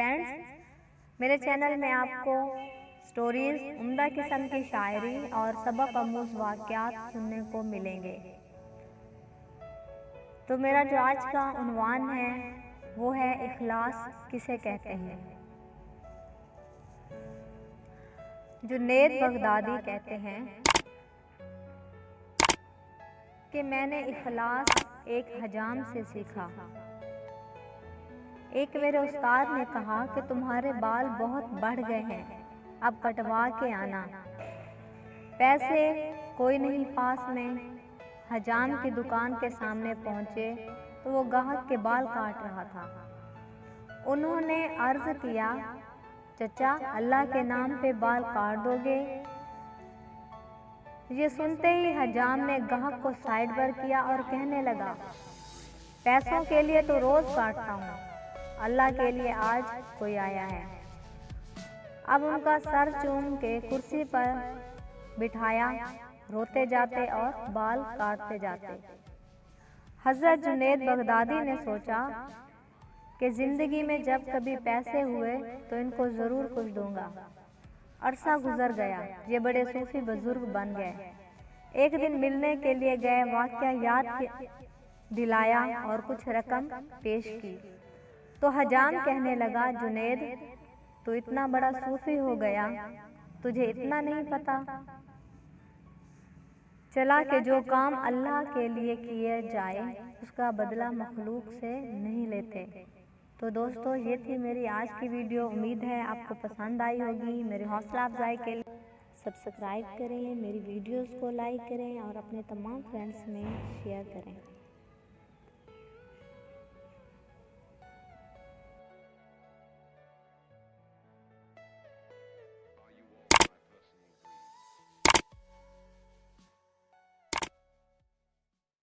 Friends, मेरे channel में आपको स्टोरीज, उम्दा किस्म की शायरी और सबक आमूज़ वाक़यात सुनने को मिलेंगे। तो मेरा जो आज का उन्वान है वो है इखलास किसे कहते हैं। जुनैद बगदादी कहते हैं कि मैंने इखलास एक हजाम से सीखा। एक मेरे उस्ताद ने कहा कि तुम्हारे बाल बहुत बढ़ गए हैं, अब कटवा के आना। पैसे कोई नहीं पास में, हजाम की दुकान के सामने पहुंचे तो वो ग्राहक के बाल काट रहा था। उन्होंने अर्ज किया, चचा अल्लाह के नाम पे बाल काट दोगे? ये सुनते ही हजाम ने ग्राहक को साइड पर किया और कहने लगा, पैसों के लिए तो रोज काटता हूँ, अल्लाह के लिए आज कोई आया है। अब उनका सर चूम के कुर्सी पर बिठाया, रोते जाते और बाल काटते जाते। हजरत जुनैद बगदादी ने सोचा कि जिंदगी में जब कभी पैसे हुए तो इनको जरूर कुछ दूंगा। अरसा गुजर गया, ये बड़े सूफी बुजुर्ग बन गए। एक दिन मिलने के लिए गए, वाकया याद दिलाया और कुछ रकम पेश की तो हजाम कहने लगा, जुनैद तू इतना बड़ा सूफी हो गया, तुझे इतना नहीं पता चला कि जो काम अल्लाह के लिए किए जाए उसका बदला मखलूक से नहीं लेते। तो दोस्तों, ये थी मेरी आज की वीडियो। उम्मीद है आपको पसंद आई होगी। मेरी हौसला अफजाई के लिए सब्सक्राइब करें, मेरी वीडियोस को लाइक करें और अपने तमाम फ्रेंड्स में शेयर करें।